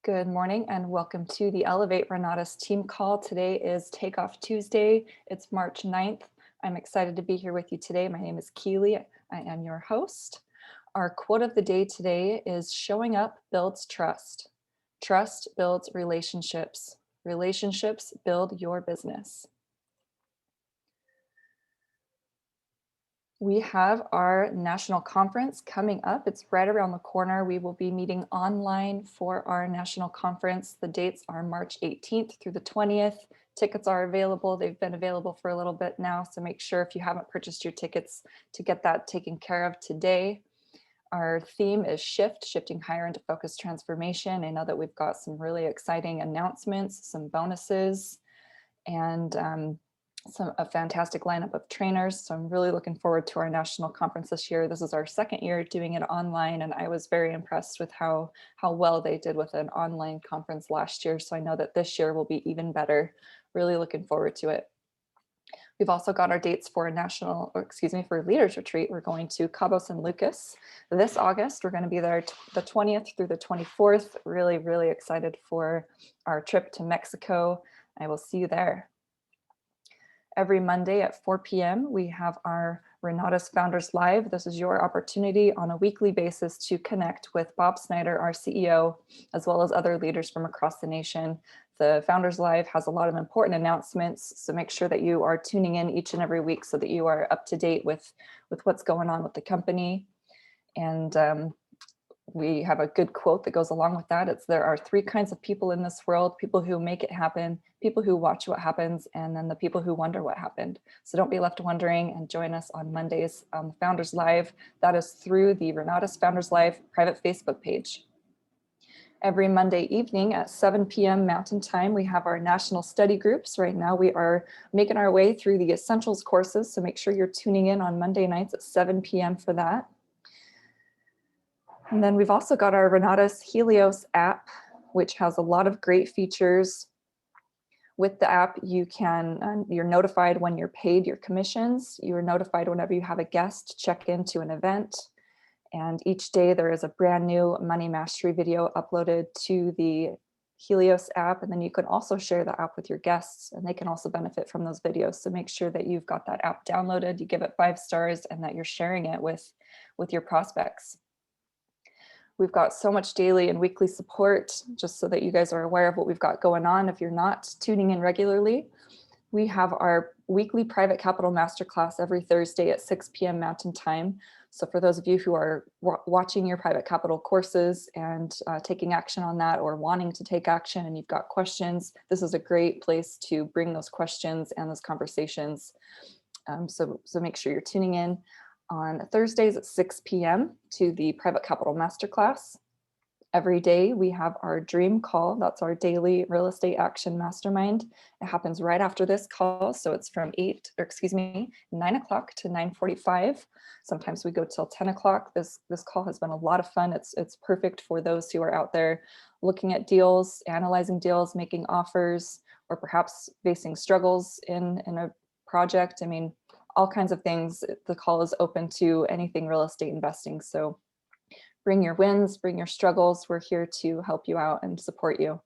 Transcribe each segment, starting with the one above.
Good morning and welcome to the Elevate Renatus team call. Today is Takeoff Tuesday. It's March 9th. I'm excited to be here with you today. My name is Keely. I am your host. Our quote of the day today is showing up builds trust. Trust builds relationships. Relationships build your business. We have our national conference coming up. It's right around the corner. We will be meeting online for our national conference. The dates are March 18th through the 20th. Tickets are available. They've been available for a little bit now, so make sure if you haven't purchased your tickets to get that taken care of today. Our theme is shifting higher into focused transformation. I know that we've got some really exciting announcements, some bonuses, and a fantastic lineup of trainers. So I'm really looking forward to our national conference this year. This is our second year doing it online, and I was very impressed with how well they did with an online conference last year. So I know that this year will be even better. Really looking forward to it. We've also got our dates for for Leaders Retreat. We're going to Cabo San Lucas this August. We're going to be there the 20th through the 24th. Really, really excited for our trip to Mexico. I will see you there. Every Monday at 4 p.m., we have our Renatus Founders Live. This is your opportunity on a weekly basis to connect with Bob Snyder, our CEO, as well as other leaders from across the nation. The Founders Live has a lot of important announcements, so make sure that you are tuning in each and every week so that you are up to date with what's going on with the company. And we have a good quote that goes along with that. It's there are three kinds of people in this world: people who make it happen, people who watch what happens, and then the people who wonder what happened. So don't be left wondering, and join us on Mondays on the Founders Live. That is through the Renatus Founders Live private Facebook page. Every Monday evening at 7 p.m. Mountain Time, we have our national study groups. Right now, we are making our way through the essentials courses, so make sure you're tuning in on Monday nights at 7 p.m. for that. And then we've also got our Renatus Helios app, which has a lot of great features. With the app, you're notified when you're paid your commissions. You are notified whenever you have a guest check into an event. And each day there is a brand new money mastery video uploaded to the Helios app. And then you can also share the app with your guests, and they can also benefit from those videos. So make sure that you've got that app downloaded, you give it 5 stars, and that you're sharing it with your prospects. We've got so much daily and weekly support, just so that you guys are aware of what we've got going on. If you're not tuning in regularly, we have our weekly private capital masterclass every Thursday at 6 p.m. Mountain Time. So for those of you who are watching your private capital courses and taking action on that, or wanting to take action and you've got questions, this is a great place to bring those questions and those conversations. So make sure you're tuning in on Thursdays at 6 p.m. to the Private Capital Masterclass. Every day we have our dream call. That's our daily real estate action mastermind. It happens right after this call. So it's from 9 o'clock to 9:45. Sometimes we go till 10 o'clock. This call has been a lot of fun. It's perfect for those who are out there looking at deals, analyzing deals, making offers, or perhaps facing struggles in a project. I mean, all kinds of things. The call is open to anything real estate investing. So bring your wins, bring your struggles. We're here to help you out and support you.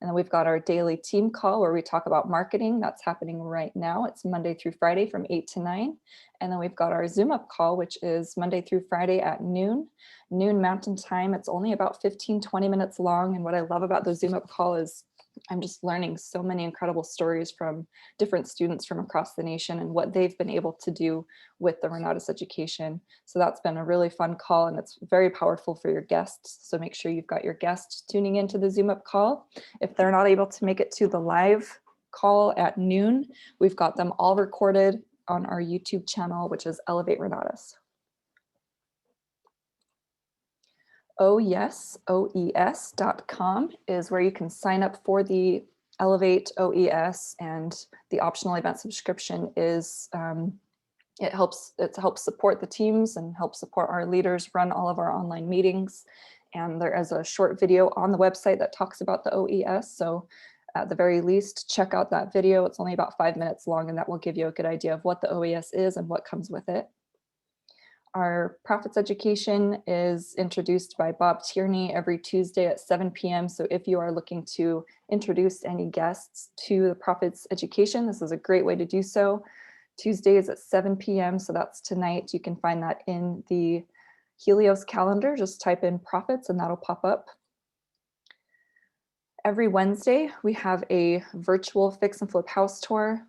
And then we've got our daily team call where we talk about marketing. That's happening right now. It's Monday through Friday from 8 to 9. And then we've got our Zoom up call, which is Monday through Friday at noon Mountain Time. It's only about 15-20 minutes long. And what I love about the Zoom up call is I'm just learning so many incredible stories from different students from across the nation and what they've been able to do with the Renatus education. So that's been a really fun call, and it's very powerful for your guests. So make sure you've got your guests tuning into the Zoom up call. If they're not able to make it to the live call at noon, we've got them all recorded on our YouTube channel, which is Elevate Renatus. OES.com is where you can sign up for the Elevate OES, and the optional event subscription is it helps support the teams and helps support our leaders run all of our online meetings. And there is a short video on the website that talks about the OES. So at the very least, check out that video. It's only about 5 minutes long, and that will give you a good idea of what the OES is and what comes with it. Our Profits Education is introduced by Bob Tierney every Tuesday at 7 p.m. So if you are looking to introduce any guests to the Profits Education, this is a great way to do so. Tuesdays at 7 p.m. So that's tonight. You can find that in the Helios calendar. Just type in profits and that'll pop up. Every Wednesday, we have a virtual fix and flip house tour.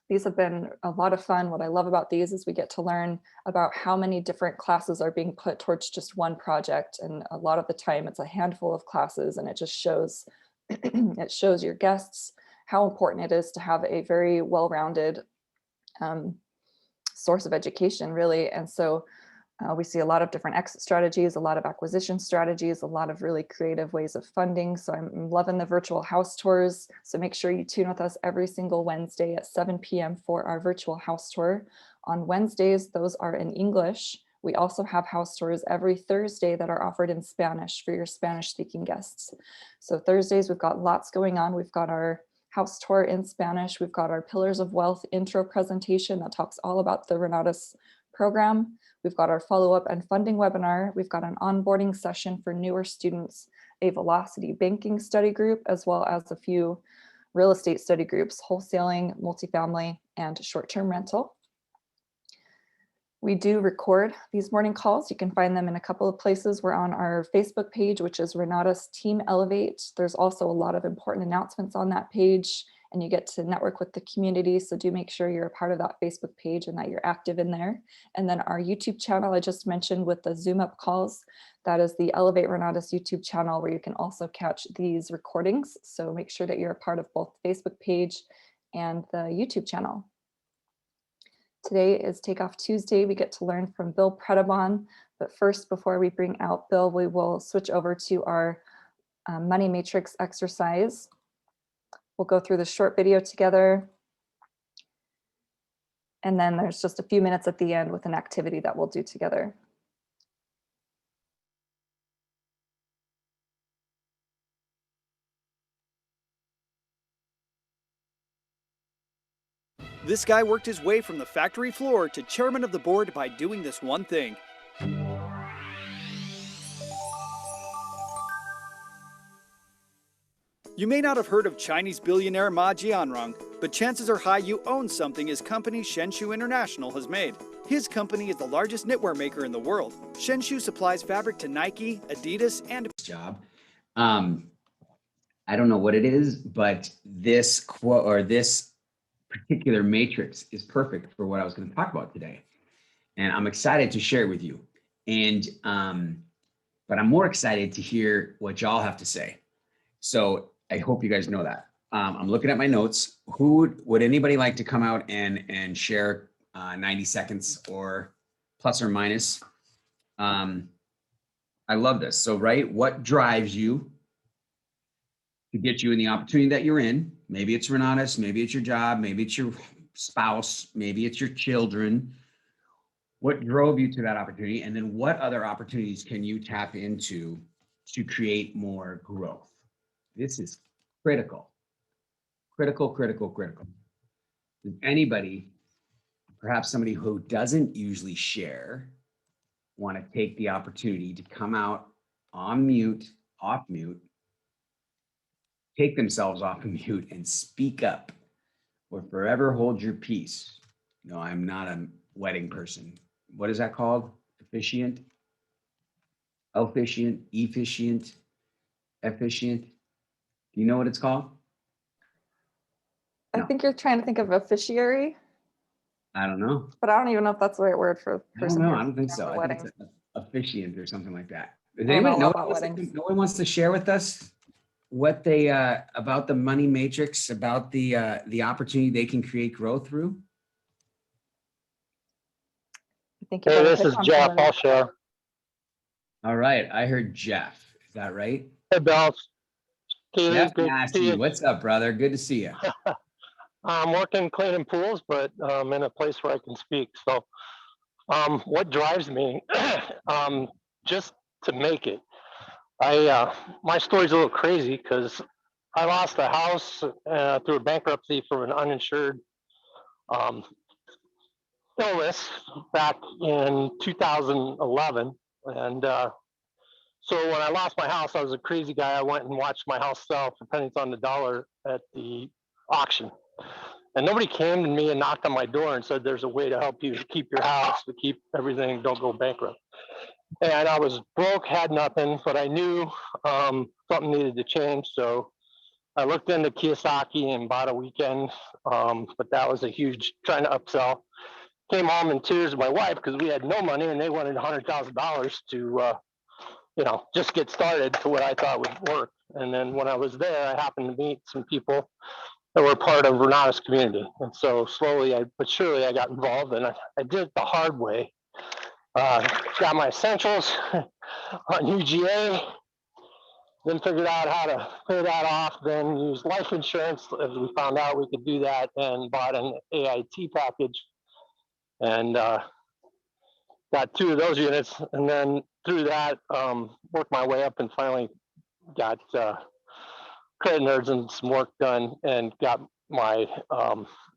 These have been a lot of fun. What I love about these is we get to learn about how many different classes are being put towards just one project. And a lot of the time it's a handful of classes, and it just shows, it shows your guests how important it is to have a very well-rounded source of education, really. And so we see a lot of different exit strategies, a lot of acquisition strategies, a lot of really creative ways of funding. So I'm loving the virtual house tours. So make sure you tune with us every single Wednesday at 7 p.m. for our virtual house tour. On Wednesdays, those are in English. We also have house tours every Thursday that are offered in Spanish for your Spanish speaking guests. So Thursdays, we've got lots going on. We've got our house tour in Spanish. We've got our Pillars of Wealth intro presentation that talks all about the Renatus program. We've got our follow-up and funding webinar. We've got an onboarding session for newer students, a velocity banking study group, as well as a few real estate study groups, wholesaling, multifamily, and short-term rental. We do record these morning calls. You can find them in a couple of places. We're on our Facebook page, which is Renatus Team Elevate. There's also a lot of important announcements on that page, and you get to network with the community. So do make sure you're a part of that Facebook page and that you're active in there. And then our YouTube channel, I just mentioned with the Zoom up calls, that is the Elevate Renatus YouTube channel where you can also catch these recordings. So make sure that you're a part of both the Facebook page and the YouTube channel. Today is Takeoff Tuesday. We get to learn from Bill Predebon. But first, before we bring out Bill, we will switch over to our money matrix exercise. We'll go through the short video together. And then there's just a few minutes at the end with an activity that we'll do together. This guy worked his way from the factory floor to chairman of the board by doing this one thing. You may not have heard of Chinese billionaire Ma Jianrong, but chances are high you own something his company Shenshu International has made. His company is the largest knitwear maker in the world. Shenshu supplies fabric to Nike, Adidas, and job. I don't know what it is, but this quote or this particular matrix is perfect for what I was going to talk about today. And I'm excited to share it with you. And but I'm more excited to hear what y'all have to say. So I hope you guys know that. I'm looking at my notes. Would anybody like to come out and share 90 seconds or plus or minus? I love this. So, right, what drives you to get you in the opportunity that you're in? Maybe it's Renatus, maybe it's your job, maybe it's your spouse, maybe it's your children. What drove you to that opportunity? And then what other opportunities can you tap into to create more growth? This is critical, critical, critical, critical. Does anybody, perhaps somebody who doesn't usually share, want to take the opportunity to come out on mute, off mute, take themselves off of mute and speak up, or forever hold your peace? No, I'm not a wedding person. What is that called? Officiant? Officiant? Efficient? Efficient? Do you know what it's called? I think you're trying to think of officiary. I don't know. But I don't even know if that's the right word for person. I don't think so. I think it's officiant or something like that. Does anyone know about weddings? No one wants to share with us what they about the money matrix, about the opportunity they can create growth through? I think hey, this is Jeff. I'll share. All right, I heard Jeff. Is that right? Hey, Bill. Jeff Nasty, what's up, brother? Good to see you. I'm working cleaning pools, but I'm in a place where I can speak. So, what drives me, just to make it. My story's a little crazy because I lost a house through a bankruptcy from an uninsured illness back in 2011. And so when I lost my house, I was a crazy guy. I went and watched my house sell for pennies on the dollar at the auction. And nobody came to me and knocked on my door and said, there's a way to help you to keep your house, to keep everything, don't go bankrupt. And I was broke, had nothing, but I knew something needed to change. So I looked into Kiyosaki and bought a weekend, but that was a huge trying to upsell. Came home in tears with my wife because we had no money and they wanted $100,000 to, just get started to what I thought would work. And then when I was there, I happened to meet some people that were part of Renata's community. And so slowly but surely I got involved, and I did it the hard way. Got my essentials on UGA, then figured out how to pay that off, then used life insurance as we found out we could do that, and bought an AIT package and got 2 of those units. And then through that, worked my way up and finally got credit nerds and some work done and got my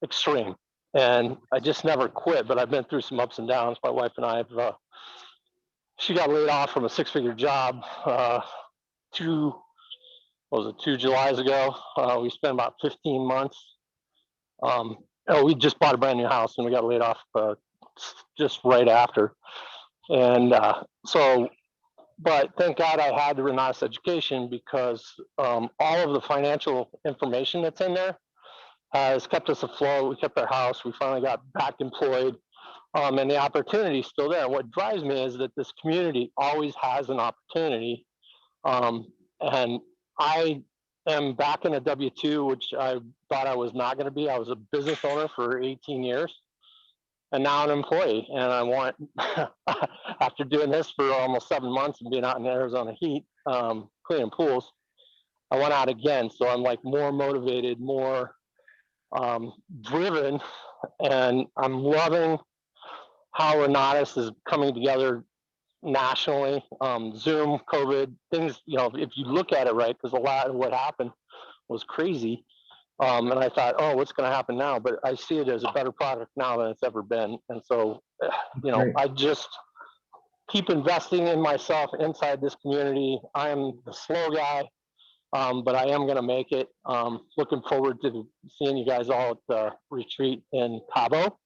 extreme. And I just never quit, but I've been through some ups and downs. My wife and I have, she got laid off from a 6-figure job 2 Julys ago. We spent about 15 months. We just bought a brand new house and we got laid off just right after. And but thank God I had the Renatus education, because all of the financial information that's in there has kept us afloat. We kept our house. We finally got back employed, and the opportunity is still there. What drives me is that this community always has an opportunity, and I am back in a W-2, which I thought I was not going to be. I was a business owner for 18 years. And now an employee, and I want, after doing this for almost 7 months and being out in the Arizona heat, cleaning pools, I want out again. So I'm like more motivated, more driven, and I'm loving how Renatus is coming together nationally. Zoom, COVID, things, if you look at it right, because a lot of what happened was crazy. And I thought, oh, what's going to happen now? But I see it as a better product now than it's ever been. And so, I just keep investing in myself inside this community. I am the slow guy, but I am going to make it. Looking forward to seeing you guys all at the retreat in Cabo.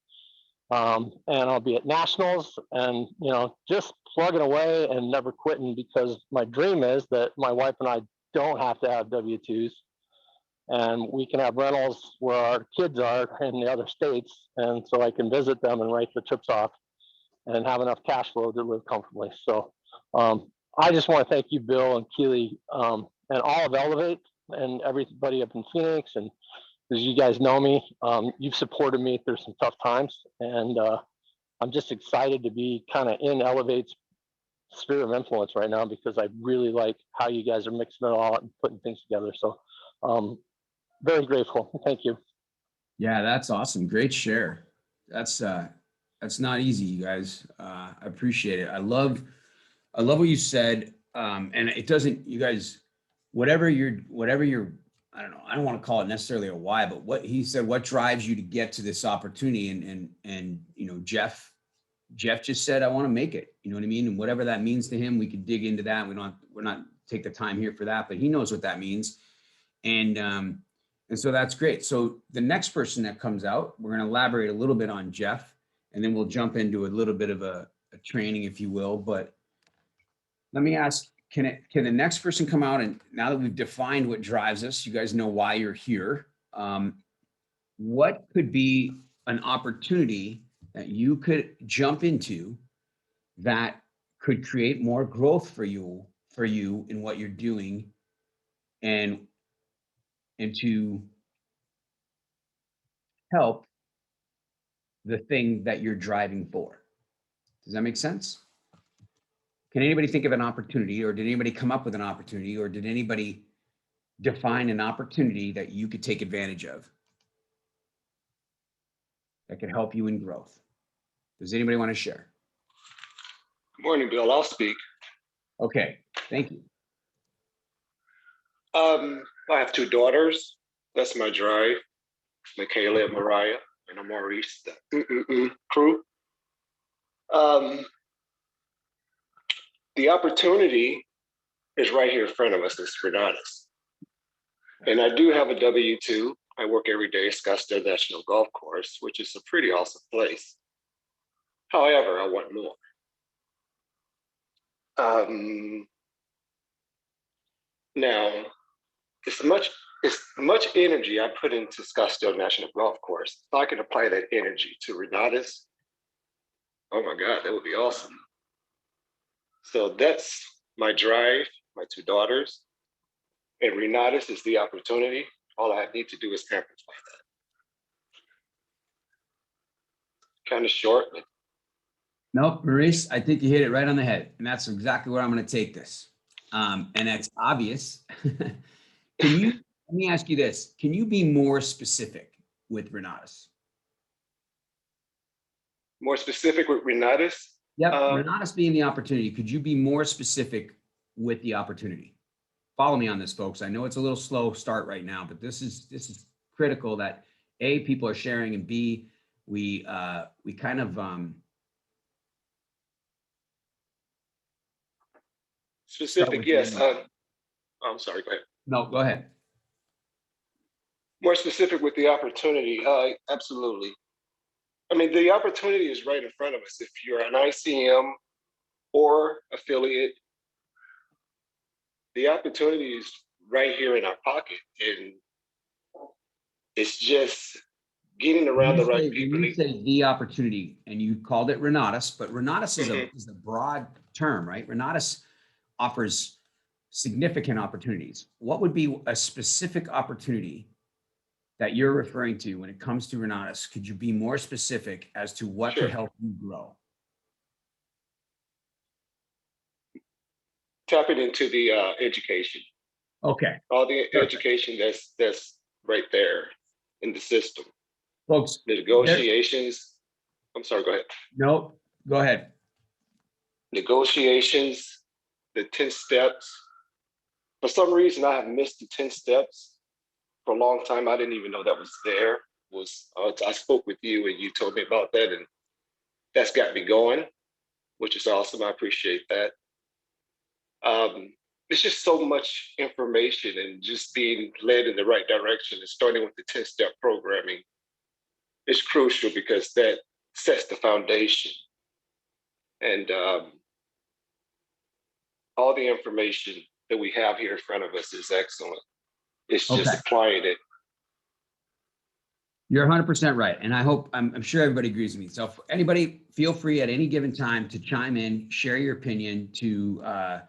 And I'll be at nationals, and, just plugging away and never quitting, because my dream is that my wife and I don't have to have W-2s. And we can have rentals where our kids are in the other states. And so I can visit them and write the trips off and have enough cash flow to live comfortably. So I just want to thank you, Bill and Keely, and all of Elevate and everybody up in Phoenix. And as you guys know me, you've supported me through some tough times. And I'm just excited to be kind of in Elevate's sphere of influence right now, because I really like how you guys are mixing it all up and putting things together. So very grateful. Thank you. Yeah, that's awesome. Great share. That's not easy, you guys. I appreciate it. I love what you said. And it doesn't, you guys, whatever you're, I don't know, I don't want to call it necessarily a why, but what he said, what drives you to get to this opportunity? And Jeff just said, I want to make it, you know what I mean? And whatever that means to him, we could dig into that. We're not take the time here for that, but he knows what that means. And so that's great. So the next person that comes out, we're going to elaborate a little bit on Jeff, and then we'll jump into a little bit of a training, if you will. But let me ask, can the next person come out? And now that we've defined what drives us, you guys know why you're here. What could be an opportunity that you could jump into that could create more growth for you in what you're doing, and to help the thing that you're driving for? Does that make sense? Can anybody think of an opportunity, or did anybody come up with an opportunity, or did anybody define an opportunity that you could take advantage of that could help you in growth? Does anybody want to share? Good morning, Bill. I'll speak. Okay, thank you. I have 2 daughters. That's my drive, Michaela and Mariah. and I'm Maurice, the crew. Um, the opportunity is right here in front of us. It's Renatus. And I do have a W-2. I work every day at Scottsdale National Golf Course, which is a pretty awesome place. However, I want more. Now, it's much energy I put into Scottsdale National Golf Course. If I could apply that energy to Renatus, oh my God, that would be awesome. So that's my drive, my two daughters, and Renatus is the opportunity. All I need to do is amplify that. Kind of short, but Nope, Maurice, I think you hit it right on the head. And that's exactly where I'm going to take this. And that's obvious. Let me ask you this. Can you be more specific with Renatus? more specific with Renatus. Yep, Renatus being the opportunity. Could you be more specific with the opportunity? Follow me on this, folks. I know it's a little slow start right now, but this is critical that A, people are sharing, and B, we kind of Specific, yes. I'm sorry, go ahead. No, go ahead. More specific with the opportunity, absolutely. I mean, the opportunity is right in front of us. If you're an ICM or affiliate, the opportunity is right here in our pocket. And it's just getting around the right people. You say the opportunity, and you called it Renatus, but Renatus is a broad term, right? Renatus offers significant opportunities. What would be a specific opportunity that you're referring to when it comes to Renatus? Could you be more specific as to what could help you grow? Tapping into the education. Okay. All the education that's right there in the system. Folks, the negotiations. I'm sorry, go ahead. No, go ahead. Negotiations, the 10 steps. For some reason, I have missed the 10 steps for a long time. I didn't even know that was there. I spoke with you and you told me about that, and that's got me going, which is awesome. I appreciate that. It's just so much information, and just being led in the right direction and starting with the 10-step programming is crucial because that sets the foundation. And all the information that we have here in front of us is excellent. It's just applying it. You're 100% right. And I'm sure everybody agrees with me. So anybody, feel free at any given time to chime in, share your opinion, to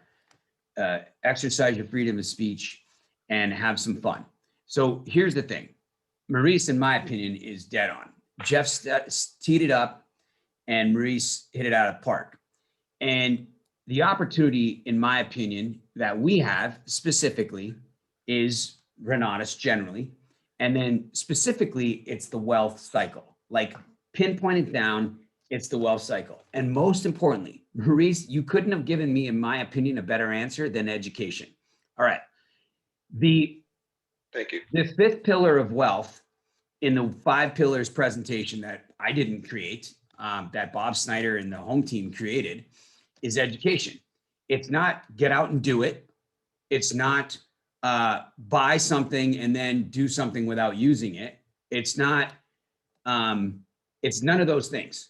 exercise your freedom of speech and have some fun. So here's the thing. Maurice, in my opinion, is dead on. Jeff teed it up and Maurice hit it out of the park. And the opportunity, in my opinion, that we have specifically is Renatus generally. And then specifically, it's the wealth cycle. Like pinpointed down, it's the wealth cycle. And most importantly, Maurice, you couldn't have given me, in my opinion, a better answer than education. All right. Thank you. The fifth pillar of wealth in the 5 pillars presentation that I didn't create, that Bob Snyder and the home team created, is education. It's not get out and do it. It's not buy something and then do something without using it. It's not, it's none of those things.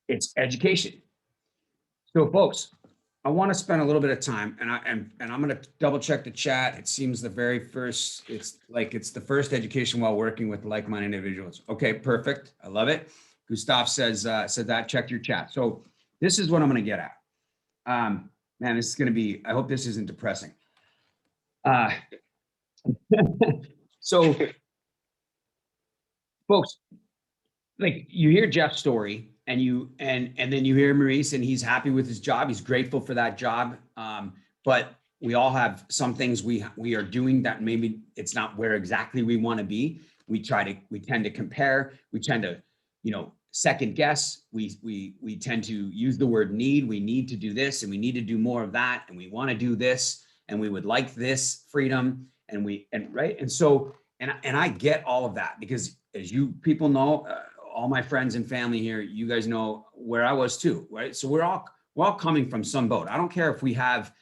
It's education. So folks, I want to spend a little bit of time, and I'm going to double check the chat. It seems the very first, it's the first education while working with like-minded individuals. Okay, perfect. I love it. Gustav said that, check your chat. So this is what I'm going to get at. Man, this is going to be, I hope this isn't depressing. So folks, like you hear Jeff's story and then you hear Maurice and he's happy with his job. He's grateful for that job. But we all have some things we are doing that maybe it's not where exactly we want to be. We tend to compare, we tend to, second guess. We tend to use the word need. We need to do this and we need to do more of that. And we want to do this and we would like this freedom. And so And I get all of that because as you people know, all my friends and family here, you guys know where I was too, right? So we're all coming from some boat. I don't care if we have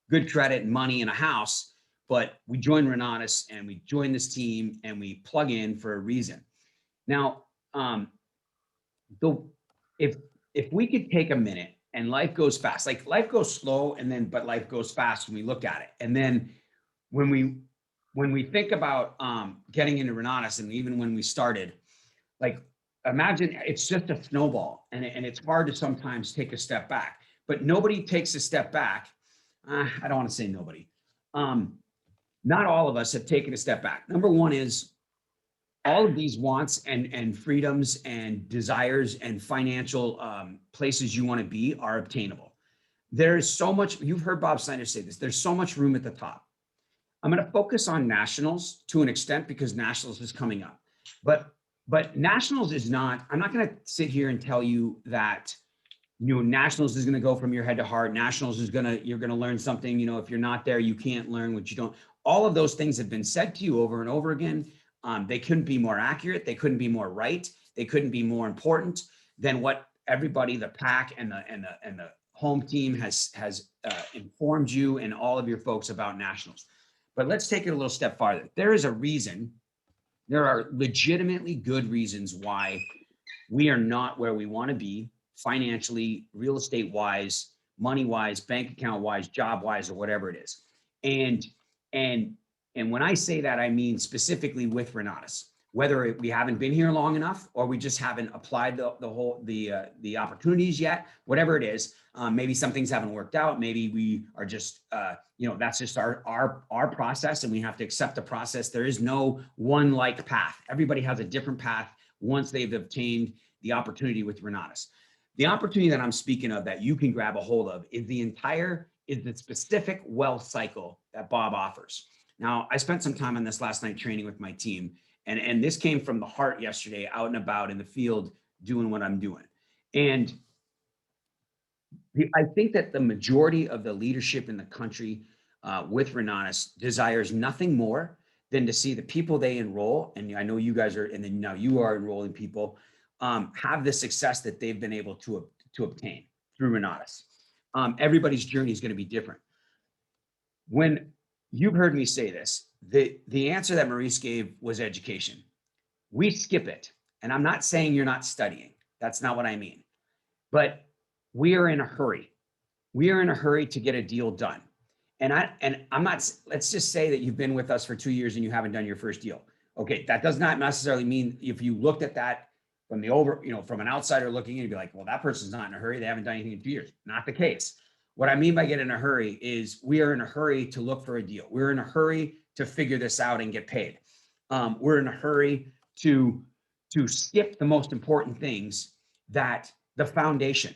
good credit and money and a house, but we join Renatus and we join this team and we plug in for a reason. Now, if we could take a minute, and life goes fast, like life goes slow but life goes fast when we look at it. And then when we think about getting into Renatus, and even when we started, like imagine it's just a snowball, and it's hard to sometimes take a step back, but nobody takes a step back. I don't want to say nobody. Not all of us have taken a step back. Number one is all of these wants and freedoms and desires and financial places you want to be are obtainable. There is so much, you've heard Bob Snyder say this, there's so much room at the top. I'm going to focus on nationals to an extent because nationals is coming up. But nationals is not, I'm not going to sit here and tell you that, nationals is going to go from your head to heart. Nationals is you're going to learn something. If you're not there, you can't learn what you don't. All of those things have been said to you over and over again. They couldn't be more accurate. They couldn't be more right. They couldn't be more important than what everybody, the pack and the home team has informed you and all of your folks about nationals. But let's take it a little step farther. There is a reason. There are legitimately good reasons why we are not where we want to be financially, real estate wise, money wise, bank account wise, job wise, or whatever it is. And when I say that, I mean specifically with Renatus, whether we haven't been here long enough or we just haven't applied the opportunities yet, whatever it is. Maybe some things haven't worked out. Maybe we are just, that's just our process, and we have to accept the process. There is no one like path. Everybody has a different path once they've obtained the opportunity with Renatus. The opportunity that I'm speaking of that you can grab a hold of is the specific wealth cycle that Bob offers. Now, I spent some time on this last night training with my team, and this came from the heart yesterday, out and about in the field doing what I'm doing. And I think that the majority of the leadership in the country with Renatus desires nothing more than to see the people they enroll, and I know you guys are, and then now you are enrolling people, have the success that they've been able to obtain through Renatus. Everybody's journey is going to be different. When you've heard me say this, the answer that Maurice gave was education. We skip it. And I'm not saying you're not studying. That's not what I mean. But we are in a hurry. We are in a hurry to get a deal done. And I'm not, let's just say that you've been with us for 2 years and you haven't done your first deal. Okay, that does not necessarily mean if you looked at that from an outsider looking in, you'd be like, well, that person's not in a hurry. They haven't done anything in 2 years. Not the case. What I mean by get in a hurry is we are in a hurry to look for a deal. We're in a hurry to figure this out and get paid. We're in a hurry to skip the most important things, that the foundation,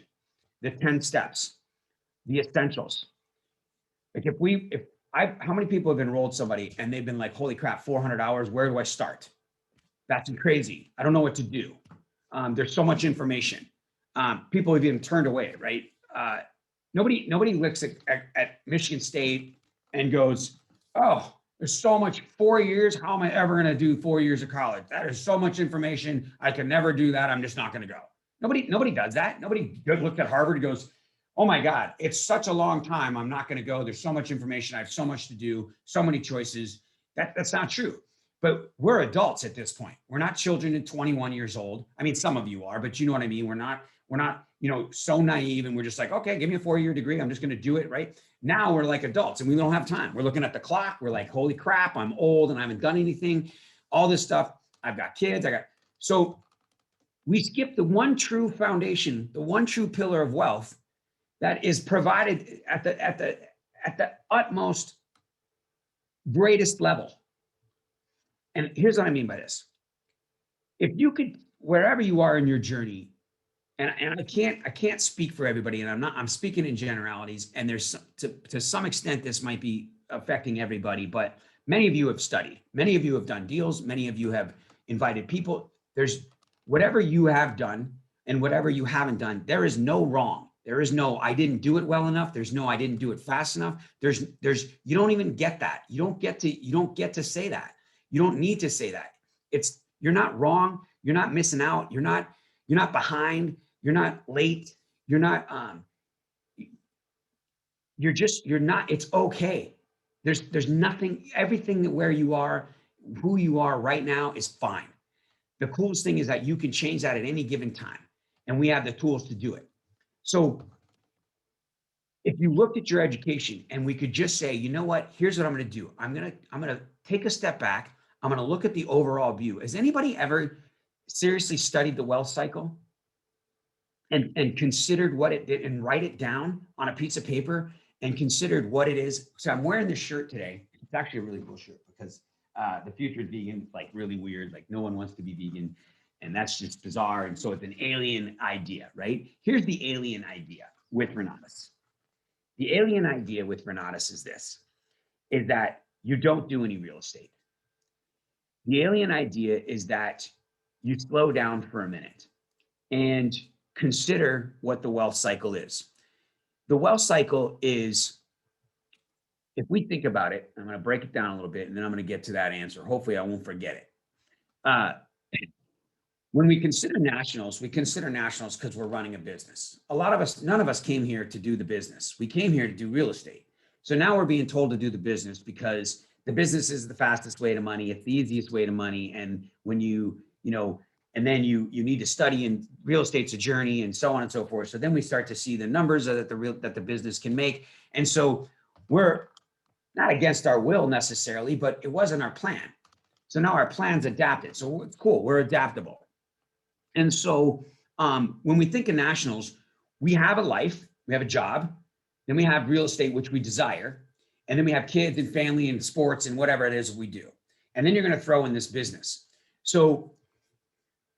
the 10 steps, the essentials. Like how many people have enrolled somebody and they've been like, holy crap, 400 hours, where do I start? That's crazy. I don't know what to do. There's so much information. People have even turned away, right? Nobody looks at Michigan State and goes, oh, there's so much, 4 years. How am I ever going to do 4 years of college? That is so much information. I can never do that. I'm just not going to go. Nobody does that. Nobody looked at Harvard and goes, oh my God, it's such a long time. I'm not going to go. There's so much information. I have so much to do, so many choices. That's not true. But we're adults at this point. We're not children at 21 years old. I mean, some of you are, but you know what I mean? We're not, so naive, and we're just like, okay, give me a 4-year degree. I'm just going to do it. Right now we're like adults and we don't have time. We're looking at the clock. We're like, holy crap, I'm old and I haven't done anything. All this stuff. I've got kids. So we skip the one true foundation, the one true pillar of wealth that is provided at the utmost greatest level. And here's what I mean by this. If you could, wherever you are in your journey, and I can't speak for everybody, and I'm speaking in generalities, and there's to some extent this might be affecting everybody, but many of you have studied, many of you have done deals, many of you have invited people. There's whatever you have done and whatever you haven't done, there is no wrong. There is no, I didn't do it well enough. There's no, I didn't do it fast enough. You don't even get that. You don't get to say that. You don't need to say that. You're not wrong. You're not missing out. You're not behind. You're not late. You're not, you're not, it's okay. There's nothing, everything that where you are, who you are right now is fine. The coolest thing is that you can change that at any given time, and we have the tools to do it. So if you looked at your education and we could just say, you know what, here's what I'm going to do. I'm going to take a step back. I'm going to look at the overall view. Has anybody ever seriously studied the wealth cycle and considered what it did and write it down on a piece of paper and considered what it is? So I'm wearing this shirt today. It's actually a really cool shirt because the future is vegan. It's like really weird. Like no one wants to be vegan. And that's just bizarre. And so it's an alien idea, right? Here's the alien idea with Renatus. The alien idea with Renatus is this, is that you don't do any real estate. The alien idea is that you slow down for a minute and consider what the wealth cycle is. The wealth cycle is, if we think about it, I'm going to break it down a little bit and then I'm going to get to that answer. Hopefully I won't forget it. When we consider nationals, we consider nationals because we're running a business. A lot of us, none of us came here to do the business. We came here to do real estate. So now we're being told to do the business because the business is the fastest way to money. It's the easiest way to money. And when and then you need to study, and real estate's a journey and so on and so forth. So then we start to see the numbers that the business can make. And so we're not against our will necessarily, but it wasn't our plan. So now our plan's adapted. So it's cool. We're adaptable. And so when we think of nationals, we have a life, we have a job, then we have real estate, which we desire. And then we have kids and family and sports and whatever it is we do. And then you're going to throw in this business. So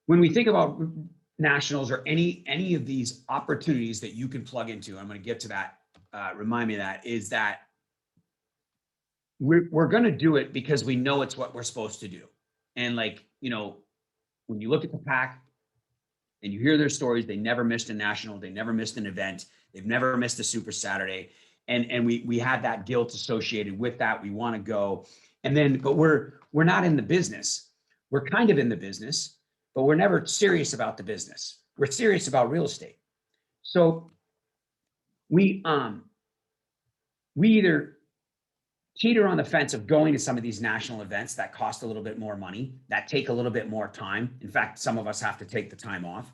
when we think about nationals or any of these opportunities that you can plug into, I'm going to get to that, remind me of that, is that we're going to do it because we know it's what we're supposed to do. And when you look at the pack and you hear their stories, they never missed a national, they never missed an event, they've never missed a Super Saturday. And we had that guilt associated with that. We want to go. But we're not in the business. We're kind of in the business, but we're never serious about the business. We're serious about real estate. So we either teeter on the fence of going to some of these national events that cost a little bit more money, that take a little bit more time. In fact, some of us have to take the time off.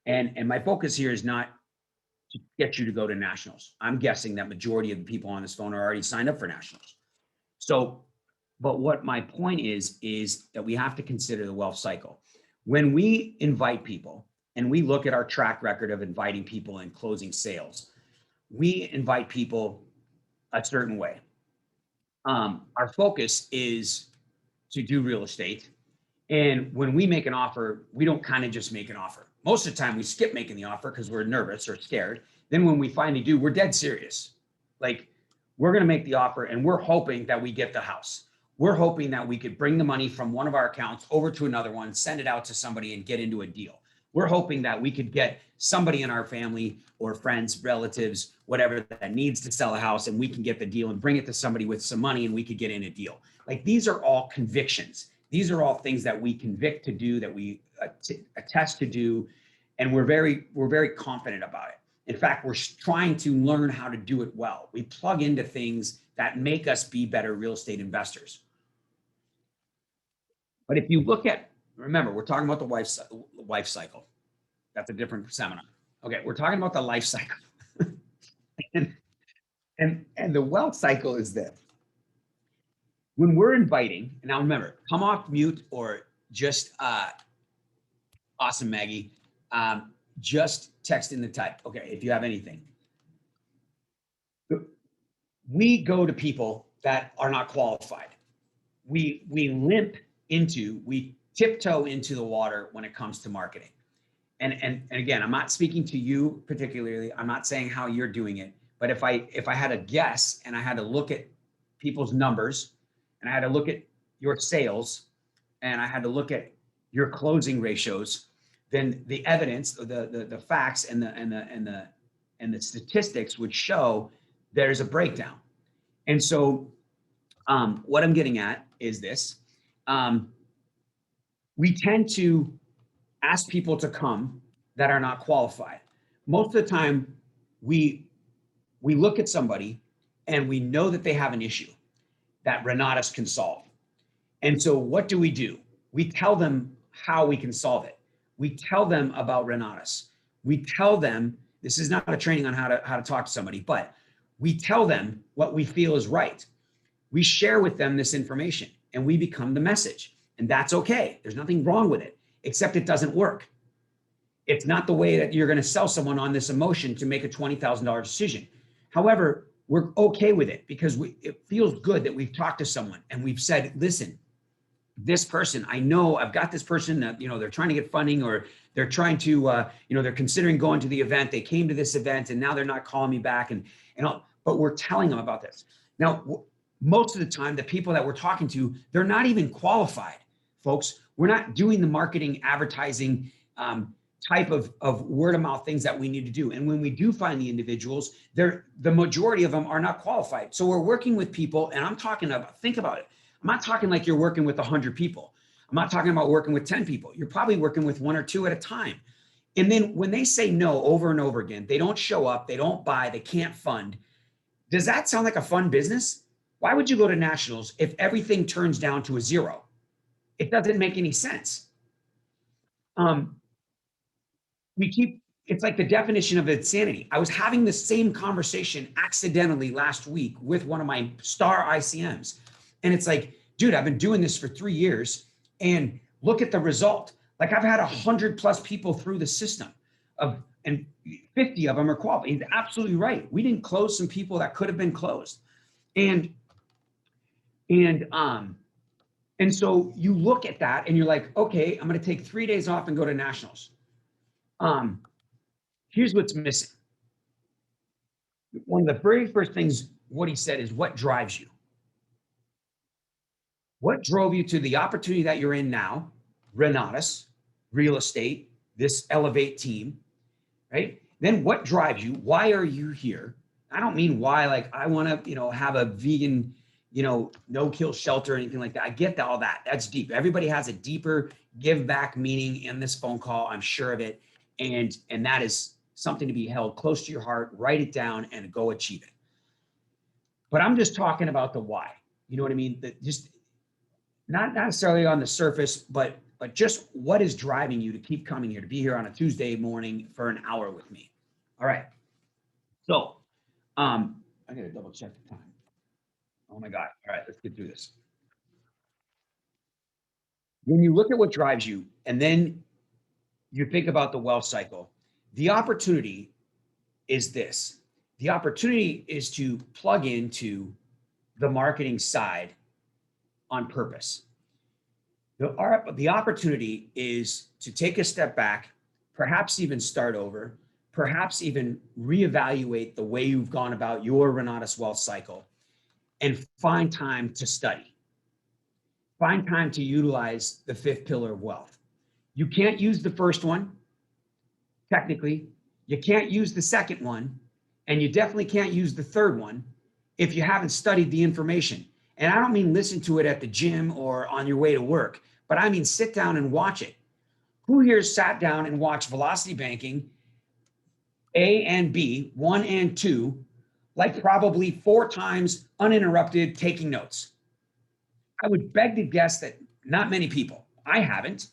And my focus here is not to get you to go to nationals. I'm guessing that majority of the people on this phone are already signed up for nationals. So, but what my point is that we have to consider the wealth cycle. When we invite people and we look at our track record of inviting people and closing sales, we invite people a certain way. Our focus is to do real estate. And when we make an offer, we don't kind of just make an offer. Most of the time we skip making the offer because we're nervous or scared. Then when we finally do, we're dead serious. Like, we're going to make the offer and we're hoping that we get the house. We're hoping that we could bring the money from one of our accounts over to another one, send it out to somebody and get into a deal. We're hoping that we could get somebody in our family or friends, relatives, whatever, that needs to sell a house, and we can get the deal and bring it to somebody with some money and we could get in a deal. Like, these are all convictions. These are all things that we convict to do, that we attest to do, and we're very confident about it. In fact, we're trying to learn how to do it well. We plug into things that make us be better real estate investors. But if you look at, remember, we're talking about the life cycle. That's a different seminar. Okay, we're talking about the life cycle. and the wealth cycle is this. When we're inviting, and now remember, come off mute or just awesome, Maggie. Just text in the type. Okay, if you have anything. We go to people that are not qualified. We tiptoe into the water when it comes to marketing. And again, I'm not speaking to you particularly. I'm not saying how you're doing it. But if I had a guess and I had to look at people's numbers and I had to look at your sales and I had to look at your closing ratios, then the evidence, the facts and the statistics would show there's a breakdown. And so what I'm getting at is this. we tend to ask people to come that are not qualified. Most of the time, we look at somebody and we know that they have an issue that Renatus can solve. And so what do? We tell them how we can solve it. We tell them about Renatus. We tell them, this is not a training on how to talk to somebody, but we tell them what we feel is right. We share with them this information and we become the message. And that's okay. There's nothing wrong with it, except it doesn't work. It's not the way that you're going to sell someone on this emotion to make a $20,000 decision. However, we're okay with it because it feels good that we've talked to someone and we've said, listen, this person, I know I've got this person that, they're trying to get funding, or they're trying to, they're considering going to the event. They came to this event and now they're not calling me back. But we're telling them about this. Now, most of the time, the people that we're talking to, they're not even qualified, folks. We're not doing the marketing, advertising, type of word of mouth things that we need to do. And when we do find the individuals, the majority of them are not qualified. So we're working with people, and I'm talking about, think about it. I'm not talking like you're working with 100 people. I'm not talking about working with 10 people. You're probably working with 1 or 2 at a time. And then when they say no over and over again, they don't show up, they don't buy, they can't fund. Does that sound like a fun business? Why would you go to nationals if everything turns down to a 0? It doesn't make any sense. It's like the definition of insanity. I was having the same conversation accidentally last week with one of my star ICMs. And it's like, dude, I've been doing this for 3 years and look at the result. Like, I've had 100+ people through the system and 50 of them are qualified. He's absolutely right. We didn't close some people that could have been closed. And so you look at that and you're like, okay, I'm going to take 3 days off and go to nationals. Here's what's missing. One of the very first things what he said is, what drives you? What drove you to the opportunity that you're in now? Renatus, real estate, this Elevate team, right? Then what drives you? Why are you here? I don't mean why, like I want to, have a vegan, no-kill shelter or anything like that. I get all that. That's deep. Everybody has a deeper give back meaning in this phone call. I'm sure of it. And that is something to be held close to your heart. Write it down and go achieve it. But I'm just talking about the why. You know what I mean? Just not necessarily on the surface, but just what is driving you to keep coming here, to be here on a Tuesday morning for an hour with me. All right. So I got to double check the time. Oh my God. All right, let's get through this. When you look at what drives you and then you think about the wealth cycle, the opportunity is this. The opportunity is to plug into the marketing side on purpose. The opportunity is to take a step back, perhaps even start over, perhaps even reevaluate the way you've gone about your Renatus wealth cycle and find time to study. Find time to utilize the 5th pillar of wealth. You can't use the first one, technically. You can't use the second one, and you definitely can't use the third one if you haven't studied the information. And I don't mean listen to it at the gym or on your way to work, but I mean sit down and watch it. Who here sat down and watched Velocity Banking A and B, 1 and 2, like probably 4 times uninterrupted, taking notes? I would beg to guess that not many people. I haven't.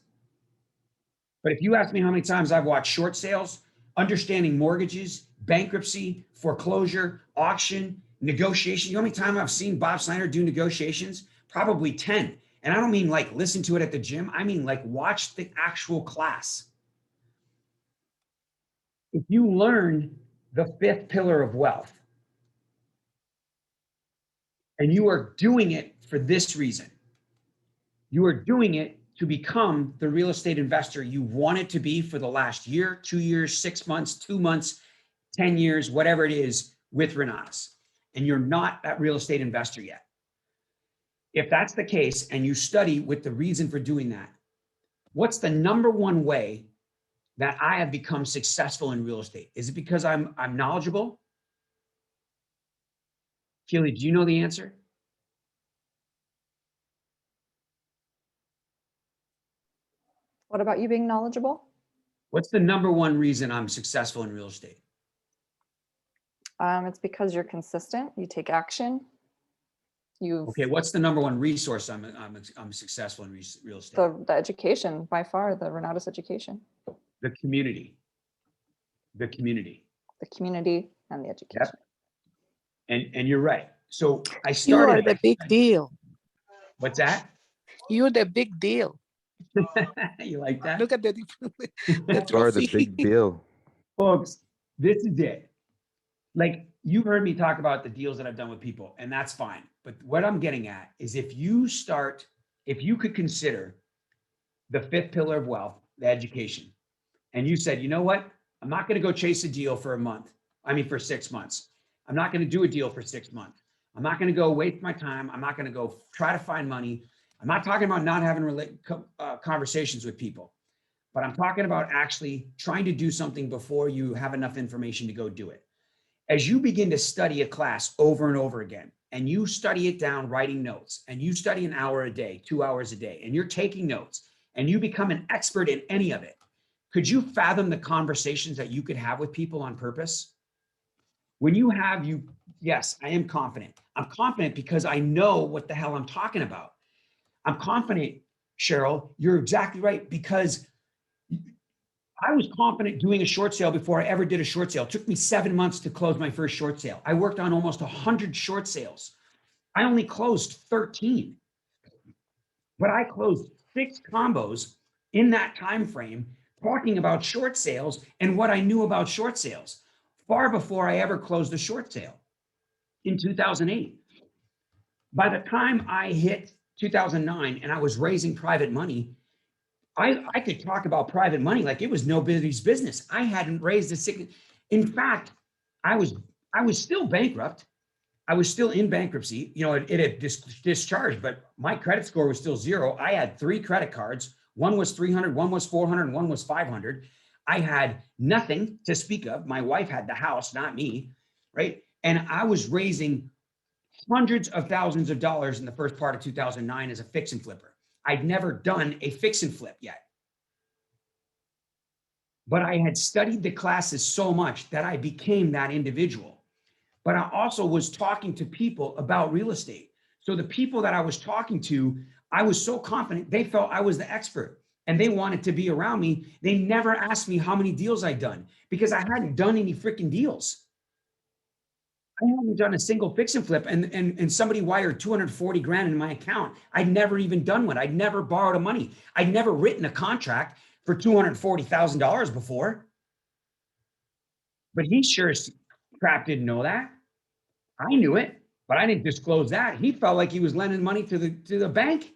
But if you ask me how many times I've watched short sales, understanding mortgages, bankruptcy, foreclosure, auction, negotiation, you know how many times I've seen Bob Snyder do negotiations? Probably 10. And I don't mean like listen to it at the gym. I mean like watch the actual class. If you learn the 5th pillar of wealth and you are doing it for this reason, you are doing it to become the real estate investor you wanted to be for the last year, 2 years, 6 months, 2 months, 10 years, whatever it is with Renatus, and you're not that real estate investor yet. If that's the case and you study with the reason for doing that, what's the number one way that I have become successful in real estate? Is it because I'm knowledgeable? Keely, do you know the answer? What about you being knowledgeable? What's the number one reason I'm successful in real estate? It's because you're consistent. You take action. You've Okay, what's the number one resource I'm successful in real estate? the education, by far, the Renatus education, The community. The community. the community, and the education. And you're right. So I You started. are the big deal. What's that? You're the big deal. You like that? Look at the different. You are the big deal. Folks, this is it. Like, you've heard me talk about the deals that I've done with people, and that's fine. But what I'm getting at is if you could consider the fifth pillar of wealth, the education, and you said, you know what? I'm not going to go chase a deal for for 6 months. I'm not going to do a deal for 6 months. I'm not going to go waste my time. I'm not going to go try to find money. I'm not talking about not having conversations with people, but I'm talking about actually trying to do something before you have enough information to go do it. As you begin to study a class over and over again, and you study it down writing notes, and you study an hour a day, 2 hours a day, and you're taking notes, and you become an expert in any of it, could you fathom the conversations that you could have with people on purpose? Yes, I am confident. I'm confident because I know what the hell I'm talking about. I'm confident, Cheryl, you're exactly right, because I was confident doing a short sale before I ever did a short sale. It took me 7 months to close my first short sale. I worked on almost 100 short sales. I only closed 13, but I closed 6 combos in that time frame, talking about short sales and what I knew about short sales far before I ever closed a short sale in 2008. By the time I hit 2009 and I was raising private money, I could talk about private money like it was nobody's business. I hadn't raised a single. In fact, I was still bankrupt. I was still in bankruptcy. You know, it had discharged, but my credit score was still 0. I had 3 credit cards. One was 300, one was 400, and one was 500. I had nothing to speak of. My wife had the house, not me, right? And I was raising hundreds of thousands of dollars in the first part of 2009 as a fix and flipper. I'd never done a fix and flip yet. But I had studied the classes so much that I became that individual. But I also was talking to people about real estate. So the people that I was talking to, I was so confident, they felt I was the expert and they wanted to be around me. They never asked me how many deals I'd done because I hadn't done any freaking deals. I hadn't done a single fix and flip, and somebody wired 240 grand in my account. I'd never even done one. I'd never borrowed money. I'd never written a contract for $240,000 before. But he sure as crap didn't know that. I knew it, but I didn't disclose that. He felt like he was lending money to the bank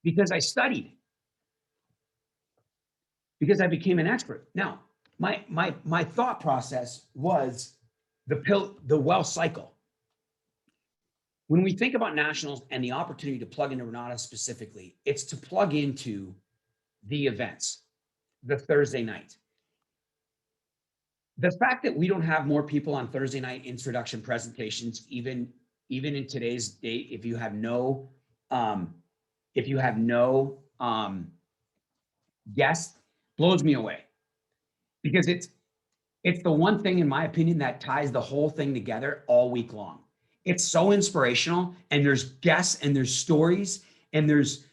because I studied, because I became an expert. Now, my thought process was the wealth cycle. When we think about nationals and the opportunity to plug into Renata specifically, it's to plug into the events, the Thursday night. The fact that we don't have more people on Thursday night introduction presentations, even in today's date, if you have no guests, blows me away. Because it's the one thing, in my opinion, that ties the whole thing together all week long. It's so inspirational, and there's guests, and there's stories, and there's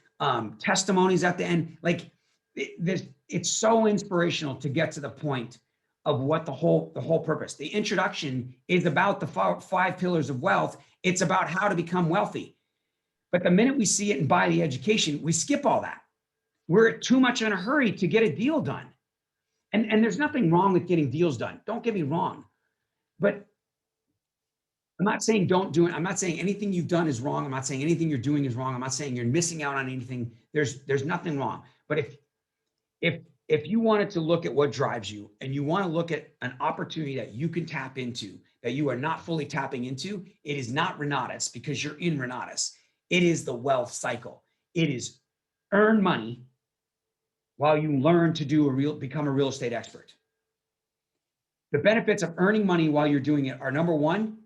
testimonies at the end. Like it's so inspirational to get to the point of what the whole purpose. The introduction is about the 5 pillars of wealth. It's about how to become wealthy. But the minute we see it and buy the education, we skip all that. We're too much in a hurry to get a deal done. And there's nothing wrong with getting deals done. Don't get me wrong. But I'm not saying don't do it. I'm not saying anything you've done is wrong. I'm not saying anything you're doing is wrong. I'm not saying you're missing out on anything. There's nothing wrong. But if you wanted to look at what drives you and you want to look at an opportunity that you can tap into, that you are not fully tapping into, it is not Renatus because you're in Renatus. It is the wealth cycle. It is earn money while you learn to become a real estate expert. The benefits of earning money while you're doing it are, number one,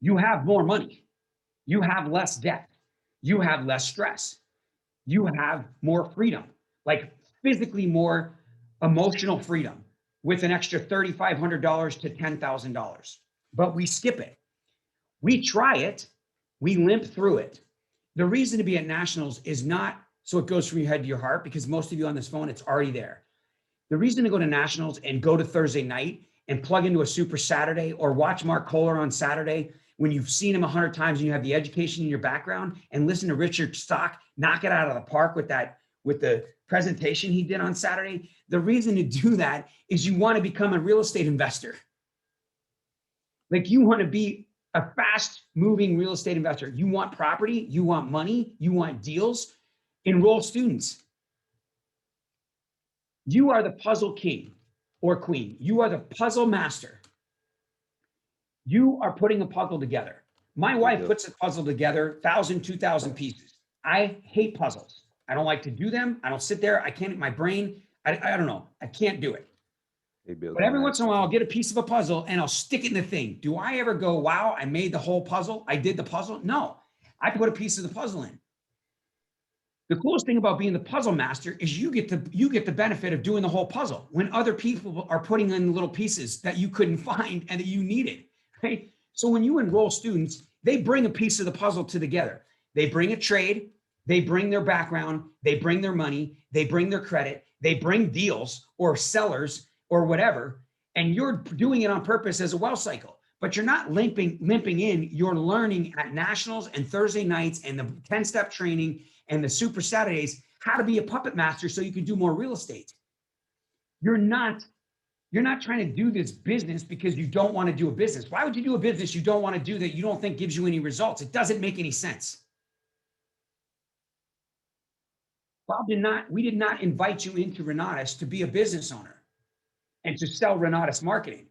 you have more money. You have less debt. You have less stress. you have more freedom, like physically more emotional freedom with an extra $3,500 to $10,000. But we skip it. We try it. We limp through it. The reason to be at nationals is not so it goes from your head to your heart, because most of you on this phone, it's already there. The reason to go to nationals and go to Thursday night and plug into a Super Saturday or watch Mark Kohler on Saturday when you've seen him 100 times and you have the education in your background, and listen to Richard Stock knock it out of the park with the presentation he did on Saturday. The reason to do that is you want to become a real estate investor. Like, you want to be a fast moving real estate investor. You want property, you want money, you want deals. Enroll students. You are the puzzle king or queen. You are the puzzle master. You are putting a puzzle together. My wife puts a puzzle together, 1,000, 2,000 pieces. I hate puzzles. I don't like to do them. I don't sit there. I can't, my brain, I don't know. I can't do it. But every once in a while, I'll get a piece of a puzzle and I'll stick it in the thing. Do I ever go, wow, I made the whole puzzle? I did the puzzle? No, I put a piece of the puzzle in. The coolest thing about being the puzzle master is you get the benefit of doing the whole puzzle when other people are putting in little pieces that you couldn't find and that you needed, right? So when you enroll students, they bring a piece of the puzzle together. They bring a trade, they bring their background, they bring their money, they bring their credit, they bring deals or sellers or whatever, and you're doing it on purpose as a wealth cycle. But you're not limping in, you're learning at nationals and Thursday nights and the 10-step training and the Super Saturdays how to be a puppet master so you can do more real estate. You're not trying to do this business because you don't want to do a business. Why would you do a business you don't want to do that you don't think gives you any results? It doesn't make any sense. We did not invite you into Renatus to be a business owner and to sell Renatus marketing.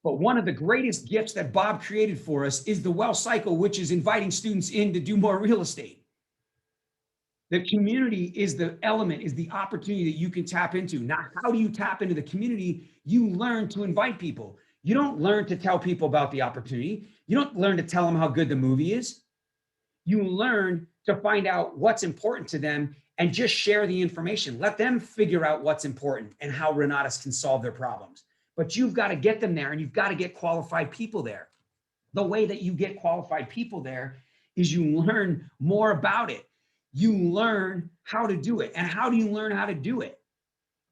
But one of the greatest gifts that Bob created for us is the wealth cycle, which is inviting students in to do more real estate. The community is the element, is the opportunity that you can tap into. Now, how do you tap into the community? You learn to invite people. You don't learn to tell people about the opportunity. You don't learn to tell them how good the movie is. You learn to find out what's important to them and just share the information. Let them figure out what's important and how Renatus can solve their problems. But you've got to get them there, and you've got to get qualified people there. The way that you get qualified people there is you learn more about it. You learn how to do it. And how do you learn how to do it?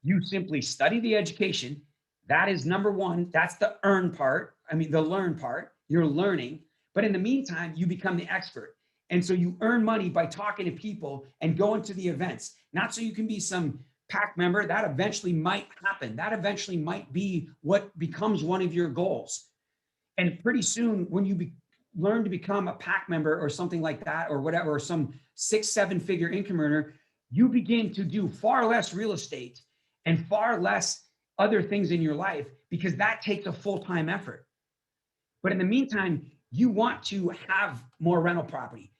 You simply study the education. That is number one. That's the the learn part. You're learning. But in the meantime, you become the expert. And so you earn money by talking to people and going to the events, not so you can be some PAC member. That eventually might happen. That eventually might be what becomes one of your goals. And pretty soon, when you learn to become a PAC member or something like that, or whatever, or some 6-7 figure income earner, you begin to do far less real estate and far less other things in your life, because that takes a full-time effort. But in the meantime, you want to have more rental property,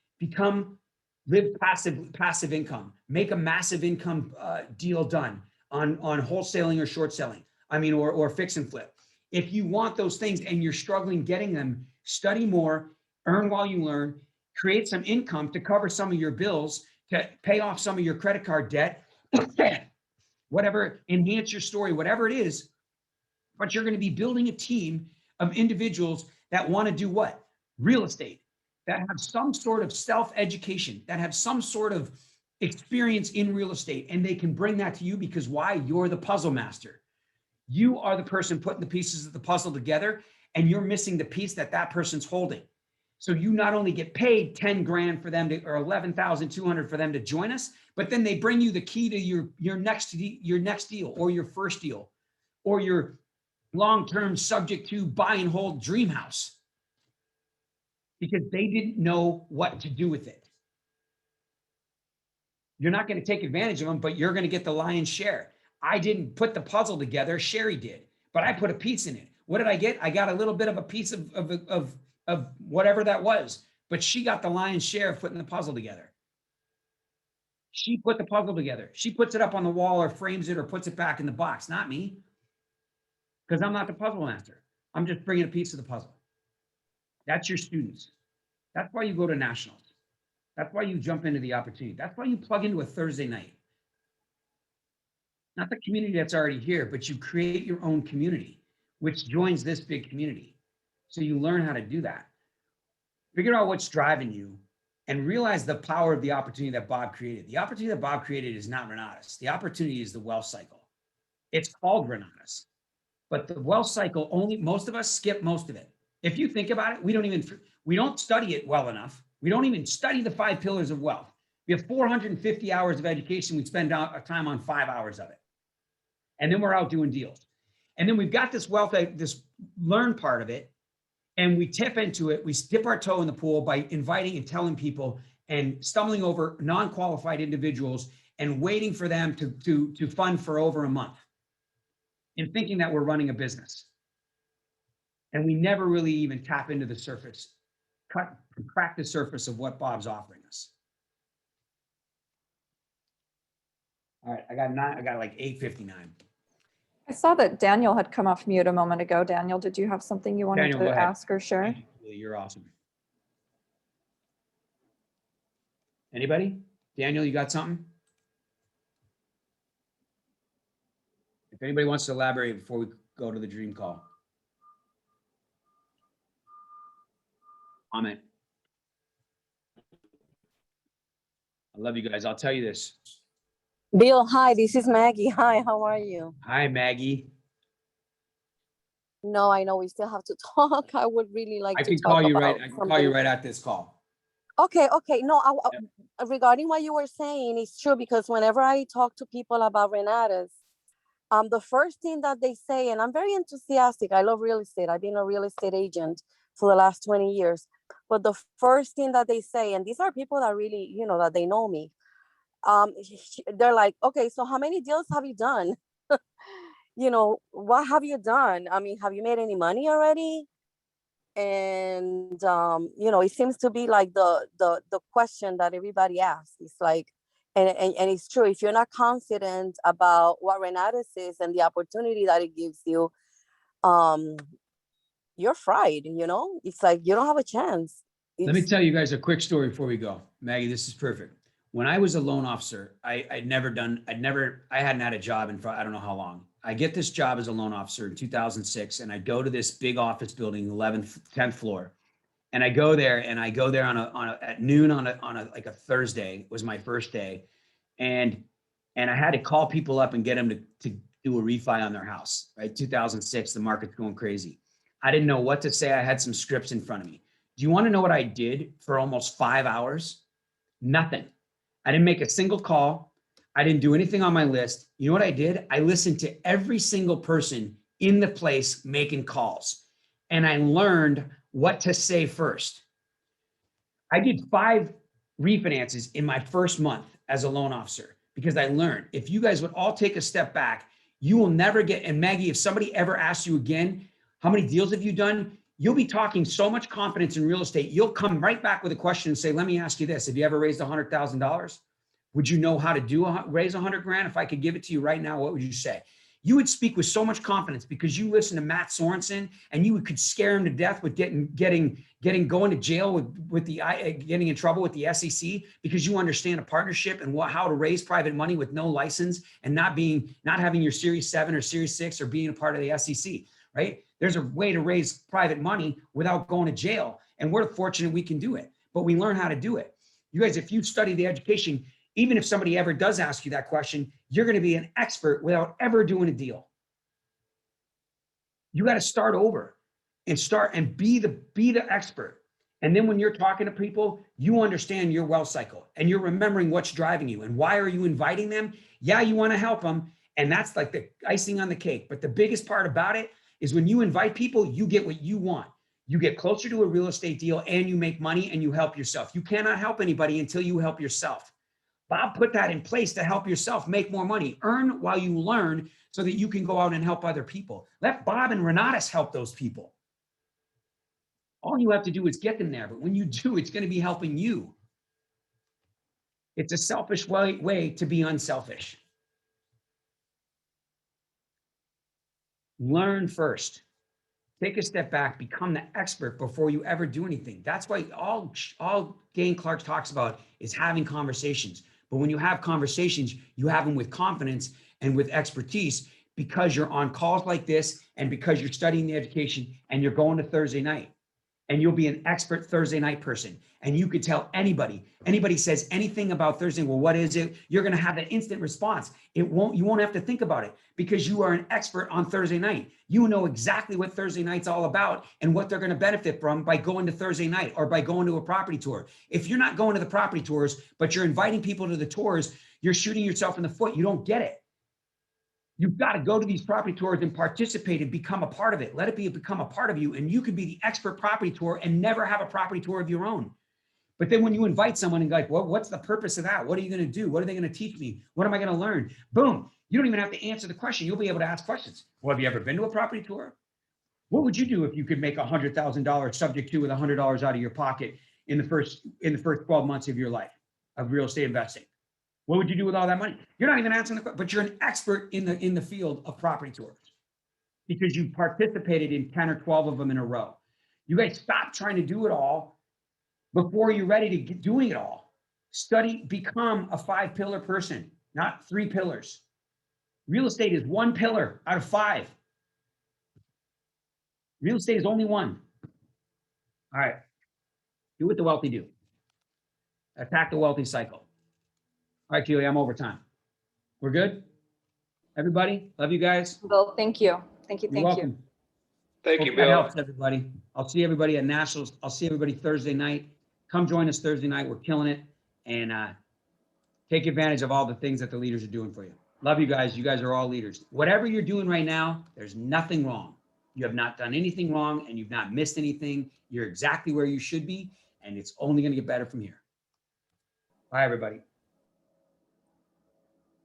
live passive income, make a massive income deal done on wholesaling or short selling. Or fix and flip. If you want those things and you're struggling getting them, study more, earn while you learn, create some income to cover some of your bills, to pay off some of your credit card debt, whatever, enhance your story, whatever it is. But you're going to be building a team of individuals that want to do what? Real estate, that have some sort of self-education, that have some sort of experience in real estate, and they can bring that to you because why? You're the puzzle master. You are the person putting the pieces of the puzzle together, and you're missing the piece that person's holding. So you not only get paid 10 grand for them or 11,200 for them to join us, but then they bring you the key to your next deal or your first deal or your long-term subject to buy and hold dream house, because they didn't know what to do with it. You're not going to take advantage of them, but you're going to get the lion's share. I didn't put the puzzle together, Sherry did, but I put a piece in it. What did I get? I got a little bit of a piece of whatever that was, but she got the lion's share of putting the puzzle together. She put the puzzle together. She puts it up on the wall or frames it or puts it back in the box, not me, because I'm not the puzzle master. I'm just bringing a piece of the puzzle. That's your students. That's why you go to nationals. That's why you jump into the opportunity. That's why you plug into a Thursday night. Not the community that's already here, but you create your own community, which joins this big community. So you learn how to do that. Figure out what's driving you and realize the power of the opportunity that Bob created. The opportunity that Bob created is not Renatus. The opportunity is the wealth cycle. It's called Renatus, but the wealth cycle only, most of us skip most of it. If you think about it, we don't study it well enough. We don't even study the 5 pillars of wealth. We have 450 hours of education. We spend time on 5 hours of it. And then we're out doing deals. And then we've got this wealth, this learn part of it. And we tip into it. We dip our toe in the pool by inviting and telling people and stumbling over non-qualified individuals and waiting for them to fund for over a month and thinking that we're running a business. And we never really even tap into the surface, crack the surface of what Bob's offering us. All right, I got like 8:59. I saw that Daniel had come off mute a moment ago. Daniel, did you have something you wanted Daniel, go to ahead. ask or share? You're awesome. Anybody? Daniel, you got something? If anybody wants to elaborate before we go to the dream call. Comment. I love you guys. I'll tell you this. Bill, hi, this is Maggie. Hi, how are you? Hi, Maggie. No, I know we still have to talk. I would really like I to can talk call you about right. I can call you right at this call. Okay. No, regarding what you were saying, it's true because whenever I talk to people about Renatus, the first thing that they say, and I'm very enthusiastic. I love real estate. I've been a real estate agent for the last 20 years. But the first thing that they say, and these are people that really, that they know me, they're like, okay, so how many deals have you done? What have you done? I mean, have you made any money already? And it seems to be like the question that everybody asks. It's like, and it's true, if you're not confident about what Renatus is and the opportunity that it gives you, you're fried. It's like you don't have a chance. Let me tell you guys a quick story before we go. Maggie, this is perfect. When I was a loan officer, I hadn't had a job in, I don't know how long. I get this job as a loan officer in 2006, and I go to this big office building, 11th, 10th floor. And I go there at noon on a Thursday was my first day. And I had to call people up and get them to do a refi on their house, right? 2006, the market's going crazy. I didn't know what to say. I had some scripts in front of me. Do you want to know what I did for almost 5 hours? Nothing. I didn't make a single call. I didn't do anything on my list. You know what I did? I listened to every single person in the place making calls. And I learned what to say first. I did 5 refinances in my first month as a loan officer because I learned if you guys would all take a step back, you will never get, and Maggie, if somebody ever asks you again, how many deals have you done? You'll be talking so much confidence in real estate. You'll come right back with a question and say, let me ask you this. Have you ever raised $100,000? Would you know how to raise 100 grand? If I could give it to you right now, what would you say? You would speak with so much confidence because you listen to Matt Sorensen and you could scare him to death with going to jail with getting in trouble with the SEC because you understand a partnership and how to raise private money with no license and not having your Series 7 or Series 6 or being a part of the SEC, right? There's a way to raise private money without going to jail. And we're fortunate we can do it, but we learn how to do it. You guys, if you study the education, even if somebody ever does ask you that question, you're going to be an expert without ever doing a deal. You got to start over and be the expert. And then when you're talking to people, you understand your wealth cycle and you're remembering what's driving you and why are you inviting them? Yeah, you want to help them. And that's like the icing on the cake. But the biggest part about it is when you invite people, you get what you want. You get closer to a real estate deal and you make money and you help yourself. You cannot help anybody until you help yourself. Bob put that in place to help yourself make more money. Earn while you learn so that you can go out and help other people. Let Bob and Renatus help those people. All you have to do is get them there. But when you do, it's going to be helping you. It's a selfish way to be unselfish. Learn first. Take a step back, become the expert before you ever do anything. That's why all Dane Clark talks about is having conversations. But when you have conversations, you have them with confidence and with expertise because you're on calls like this and because you're studying the education and you're going to Thursday night. And you'll be an expert Thursday night person. And you could tell anybody says anything about Thursday, well, what is it? You're going to have an instant response. You won't have to think about it because you are an expert on Thursday night. You know exactly what Thursday night's all about and what they're going to benefit from by going to Thursday night or by going to a property tour. If you're not going to the property tours, but you're inviting people to the tours, you're shooting yourself in the foot. You don't get it. You've got to go to these property tours and participate and become a part of it. Let it become a part of you. And you could be the expert property tour and never have a property tour of your own. But then when you invite someone and go like, well, what's the purpose of that? What are you going to do? What are they going to teach me? What am I going to learn? Boom. You don't even have to answer the question. You'll be able to ask questions. Well, have you ever been to a property tour? What would you do if you could make $100,000 subject to with $100 out of your pocket in the first 12 months of your life of real estate investing? What would you do with all that money? You're not even answering the question, but you're an expert in the field of property tours because you participated in 10 or 12 of them in a row. You guys stop trying to do it all before you're ready to get doing it all. Study, become a 5-pillar person, not 3 pillars. Real estate is 1 pillar out of 5. Real estate is only 1. All right. Do what the wealthy do. Attack the wealthy cycle. All right, Keely, I'm over time. We're good? Everybody, love you guys. Bill, thank you. Thank you. You're Thank you. welcome. Thank Hope you, that Bill. helps everybody. I'll see everybody at Nationals. I'll see everybody Thursday night. Come join us Thursday night. We're killing it. And take advantage of all the things that the leaders are doing for you. Love you guys. You guys are all leaders. Whatever you're doing right now, there's nothing wrong. You have not done anything wrong and you've not missed anything. You're exactly where you should be. And it's only going to get better from here. Bye, everybody.